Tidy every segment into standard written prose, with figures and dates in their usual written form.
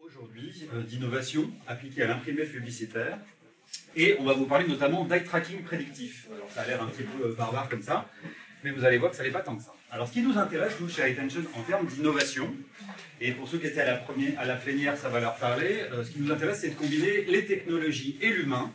Aujourd'hui d'innovation appliquée à l'imprimé publicitaire et on va vous parler notamment d'eye tracking prédictif. Alors ça a l'air un petit peu barbare comme ça, mais vous allez voir que ça n'est pas tant que ça. Alors ce qui nous intéresse, nous, chez iTention, en termes d'innovation, et pour ceux qui étaient à la plénière, ça va leur parler, ce qui nous intéresse, c'est de combiner les technologies et l'humain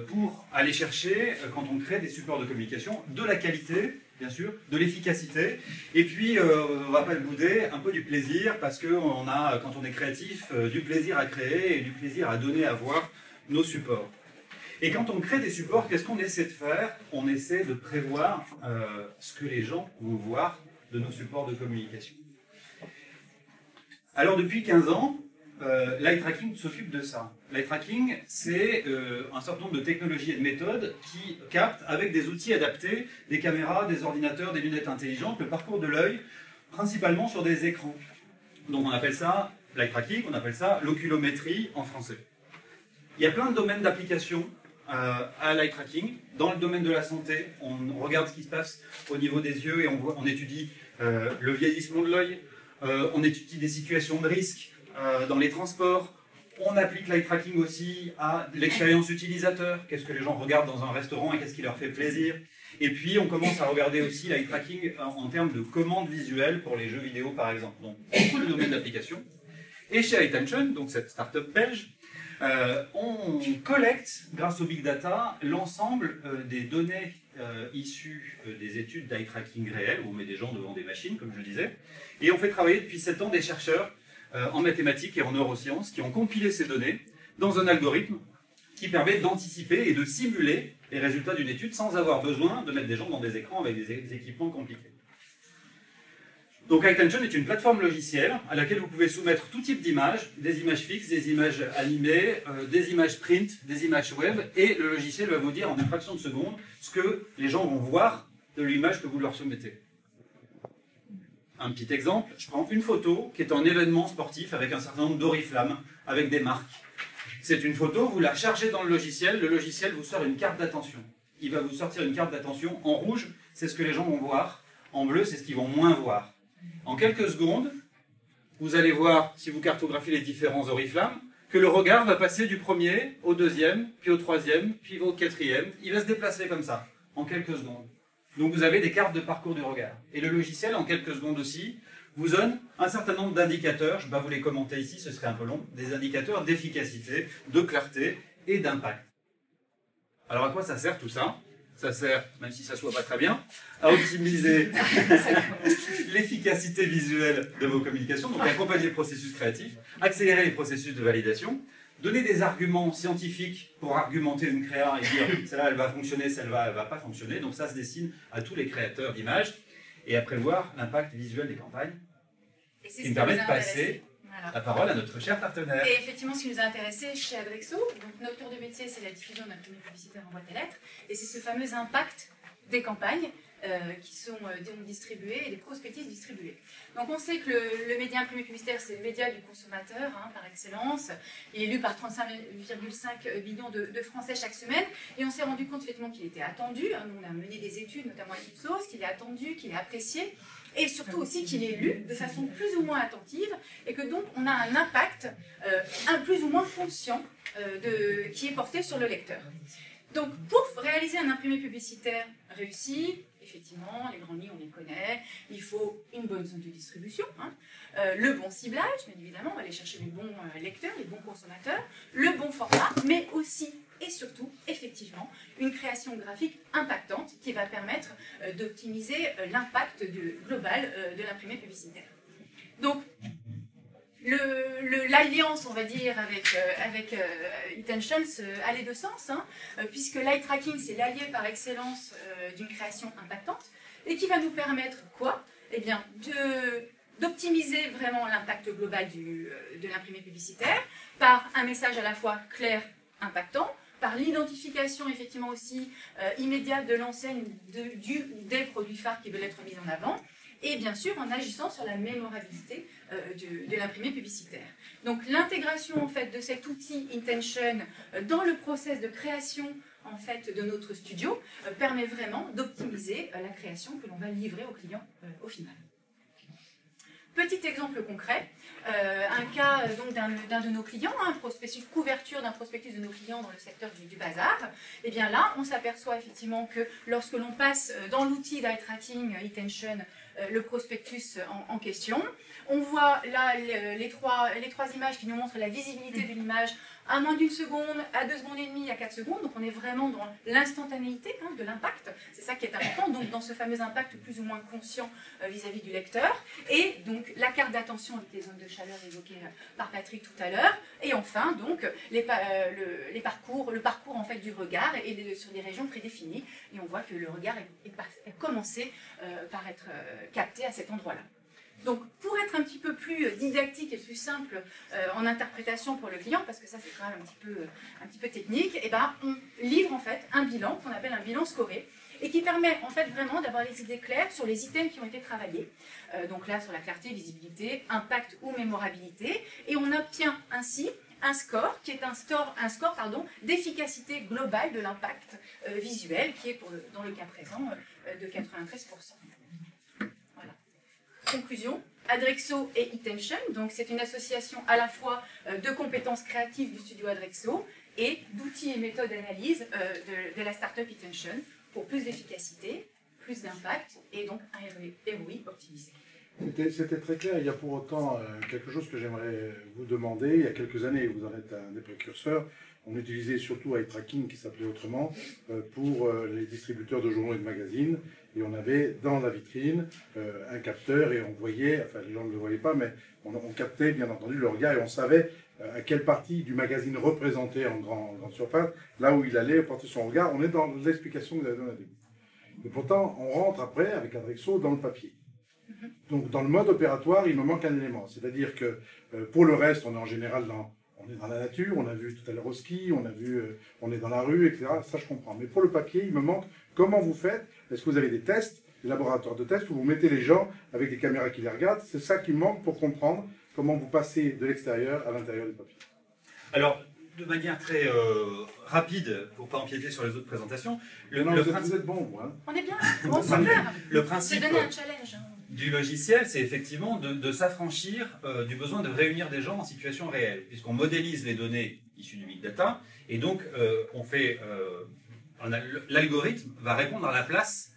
pour aller chercher, quand on crée des supports de communication, de la qualité, bien sûr, de l'efficacité, et puis, on ne va pas le bouder, un peu du plaisir, parce qu'on a, quand on est créatif, du plaisir à créer et du plaisir à donner à voir nos supports. Et quand on crée des supports, qu'est-ce qu'on essaie de faire? On essaie de prévoir ce que les gens vont voir de nos supports de communication. Alors depuis 15 ans, l'eye tracking s'occupe de ça. L'eye tracking, c'est un certain nombre de technologies et de méthodes qui captent, avec des outils adaptés, des caméras, des ordinateurs, des lunettes intelligentes, le parcours de l'œil, principalement sur des écrans. Donc on appelle ça l'eye tracking, on appelle ça l'oculométrie en français. Il y a plein de domaines d'application à l'eye tracking. Dans le domaine de la santé, on regarde ce qui se passe au niveau des yeux et on étudie le vieillissement de l'œil, on étudie des situations de risque dans les transports. On applique l'eye tracking aussi à l'expérience utilisateur. Qu'est-ce que les gens regardent dans un restaurant et qu'est-ce qui leur fait plaisir? Et puis on commence à regarder aussi l'eye tracking en termes de commandes visuelles pour les jeux vidéo par exemple. Donc beaucoup de domaines d'application. Et chez iTention, donc cette start-up belge, on collecte, grâce au big data, l'ensemble des données issues des études d'eye tracking réelles, où on met des gens devant des machines, comme je le disais, et on fait travailler depuis 7 ans des chercheurs en mathématiques et en neurosciences qui ont compilé ces données dans un algorithme qui permet d'anticiper et de simuler les résultats d'une étude sans avoir besoin de mettre des gens dans des écrans avec des équipements compliqués. Donc iTention est une plateforme logicielle à laquelle vous pouvez soumettre tout type d'images, des images fixes, des images animées, des images print, des images web, et le logiciel va vous dire en une fraction de seconde ce que les gens vont voir de l'image que vous leur soumettez. Un petit exemple, je prends une photo qui est un événement sportif avec un certain nombre d'oriflammes, avec des marques. C'est une photo, vous la chargez dans le logiciel vous sort une carte d'attention. Il va vous sortir une carte d'attention en rouge, c'est ce que les gens vont voir, en bleu, c'est ce qu'ils vont moins voir. En quelques secondes, vous allez voir, si vous cartographiez les différents oriflammes, que le regard va passer du premier au deuxième, puis au troisième, puis au quatrième. Il va se déplacer comme ça, en quelques secondes. Donc vous avez des cartes de parcours du regard. Et le logiciel, en quelques secondes aussi, vous donne un certain nombre d'indicateurs, je ne vais pas vous les commenter ici, ce serait un peu long, des indicateurs d'efficacité, de clarté et d'impact. Alors à quoi ça sert tout ça? Ça sert, même si ça ne soit pas très bien, à optimiser l'efficacité visuelle de vos communications, donc accompagner le processus créatif, accélérer les processus de validation, donner des arguments scientifiques pour argumenter une créa et dire celle-là elle va fonctionner, celle-là elle va pas fonctionner. Donc ça se dessine à tous les créateurs d'images et à prévoir l'impact visuel des campagnes. Ce qui me permet de passer la parole à notre cher partenaire. Et effectivement, ce qui nous a intéressé chez Adrexo, donc notre cœur de métier, c'est la diffusion d'imprimés publicitaires en boîte aux lettres, et c'est ce fameux impact des campagnes qui sont distribuées et des prospectifs distribués. Donc on sait que le média imprimé publicitaire, c'est le média du consommateur par excellence. Il est lu par 35,5 millions de Français chaque semaine, et on s'est rendu compte effectivement qu'il était attendu. Nous, on a mené des études, notamment à Ipsos, qu'il est attendu, qu'il est apprécié, et surtout aussi qu'il est lu de façon plus ou moins attentive, et que donc on a un impact un plus ou moins conscient qui est porté sur le lecteur. Donc pour réaliser un imprimé publicitaire réussi, effectivement, les grandes lignes on les connaît, il faut une bonne zone de distribution, le bon ciblage, bien évidemment, on va aller chercher les bons lecteurs, les bons consommateurs, le bon format, mais aussi et surtout, effectivement, une création graphique impactante qui va permettre d'optimiser l'impact global de l'imprimé publicitaire. Donc, l'alliance, on va dire, avec iTention allait de sens, puisque l'eye tracking, c'est l'allié par excellence d'une création impactante, et qui va nous permettre quoi? Eh bien, d'optimiser vraiment l'impact global de l'imprimé publicitaire par un message à la fois clair, impactant, par l'identification effectivement aussi immédiate de l'enseigne des produits phares qui veulent être mis en avant, et bien sûr en agissant sur la mémorabilité de l'imprimé publicitaire. Donc l'intégration en fait de cet outil Intention dans le process de création en fait de notre studio permet vraiment d'optimiser la création que l'on va livrer au client au final. Petit exemple concret, un cas donc d'un de nos clients, un prospectus, couverture d'un prospectus de nos clients dans le secteur du bazar. Et bien là, on s'aperçoit effectivement que lorsque l'on passe dans l'outil d'eye tracking eTension le prospectus en question, on voit là les trois images qui nous montrent la visibilité de l'image à moins d'une seconde, à 2 secondes et demie, à 4 secondes. Donc on est vraiment dans l'instantanéité de l'impact. C'est ça qui est important, donc dans ce fameux impact plus ou moins conscient vis-à-vis du lecteur. Et donc la carte d'attention avec les zones de chaleur évoquées par Patrick tout à l'heure. Et enfin donc le parcours en fait du regard et sur des régions prédéfinies. Et on voit que le regard est commencé par être capté à cet endroit-là. Donc, pour être un petit peu plus didactique et plus simple en interprétation pour le client, parce que ça c'est quand même un petit peu technique, et ben, on livre en fait un bilan qu'on appelle un bilan scoré et qui permet en fait vraiment d'avoir les idées claires sur les items qui ont été travaillés. Donc là, sur la clarté, visibilité, impact ou mémorabilité, et on obtient ainsi un score qui est un score d'efficacité globale de l'impact visuel, qui est dans le cas présent de 93%. Conclusion, Adrexo et eTension, donc c'est une association à la fois de compétences créatives du studio Adrexo et d'outils et méthodes d'analyse de la startup eTension pour plus d'efficacité, plus d'impact et donc un ROI optimisé. C'était très clair. Il y a pour autant quelque chose que j'aimerais vous demander. Il y a quelques années, vous en êtes un des précurseurs, on utilisait surtout eye tracking, qui s'appelait autrement, pour les distributeurs de journaux et de magazines. Et on avait dans la vitrine un capteur et on voyait, enfin les gens ne le voyaient pas, mais on captait bien entendu le regard et on savait à quelle partie du magazine représentait en grande surface, là où il allait porter son regard. On est dans l'explication que vous avez donnée au début. Et pourtant, on rentre après, avec Adrexo, dans le papier. Donc dans le mode opératoire, il me manque un élément. C'est-à-dire que pour le reste, on est en général on est dans la nature, on a vu tout à l'heure au ski, on est dans la rue, etc. Ça, je comprends. Mais pour le papier, il me manque comment vous faites. Est-ce que vous avez des tests, des laboratoires de tests, où vous mettez les gens avec des caméras qui les regardent? C'est ça qui me manque pour comprendre comment vous passez de l'extérieur à l'intérieur du papier. Alors, de manière très rapide, pour ne pas empiéter sur les autres présentations, vous êtes bon, vous, hein. On est bien, on s'en faire. Le principe donner un challenge. Du logiciel, c'est effectivement de s'affranchir du besoin de réunir des gens en situation réelle, puisqu'on modélise les données issues du big data, et donc l'algorithme va répondre à la place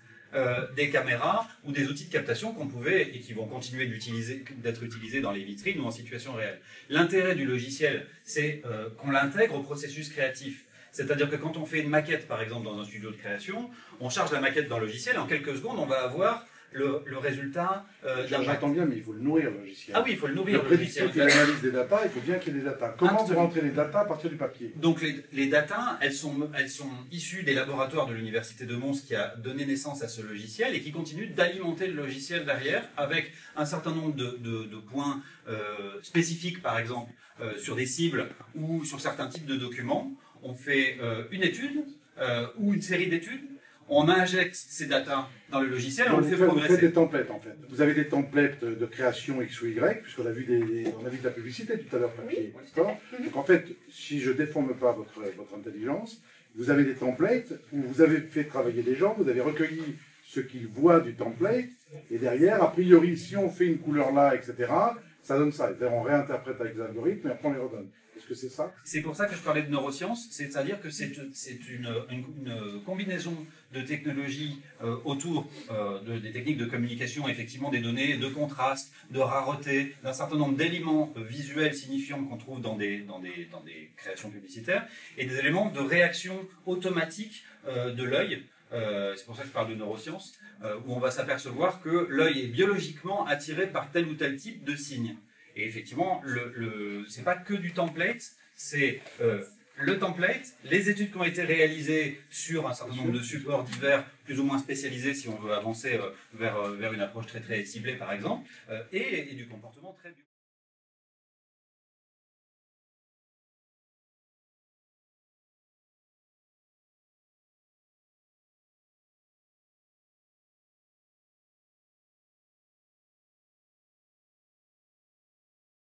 des caméras ou des outils de captation qu'on pouvait et qui vont continuer d'être utilisés dans les vitrines ou en situation réelle. L'intérêt du logiciel, c'est qu'on l'intègre au processus créatif. C'est-à-dire que quand on fait une maquette, par exemple, dans un studio de création, on charge la maquette dans le logiciel, et en quelques secondes, on va avoir le résultat J'entends bien, mais il faut le nourrir, le logiciel. Ah oui, il faut le nourrir. Le prédictif et l'analyse des datas, il faut bien qu'il y ait des datas. Comment vous rentrez les datas à partir du papier? Donc les datas, elles sont issues des laboratoires de l'Université de Mons qui a donné naissance à ce logiciel et qui continue d'alimenter le logiciel derrière avec un certain nombre de points spécifiques, par exemple, sur des cibles ou sur certains types de documents. On fait une étude ou une série d'études. On injecte ces datas dans le logiciel et on le fait progresser. Vous faites des templates, en fait. Vous avez des templates de création X ou Y, puisqu'on a vu de la publicité tout à l'heure. Oui, donc en fait, si je ne déforme pas votre intelligence, vous avez des templates où vous avez fait travailler des gens, vous avez recueilli ce qu'ils voient du template, et derrière, a priori, si on fait une couleur là, etc., ça donne ça. On réinterprète avec les algorithmes et après on les redonne. Est-ce que c'est ça? C'est pour ça que je parlais de neurosciences, c'est-à-dire que c'est une combinaison de technologies autour des techniques de communication, effectivement des données, de contraste, de rareté, d'un certain nombre d'éléments visuels signifiants qu'on trouve dans des créations publicitaires, et des éléments de réaction automatique de l'œil. C'est pour ça que je parle de neurosciences, où on va s'apercevoir que l'œil est biologiquement attiré par tel ou tel type de signe. Et effectivement, c'est pas que du template, c'est le template, les études qui ont été réalisées sur un certain nombre de supports divers, plus ou moins spécialisés si on veut avancer vers une approche très très ciblée par exemple, et du comportement très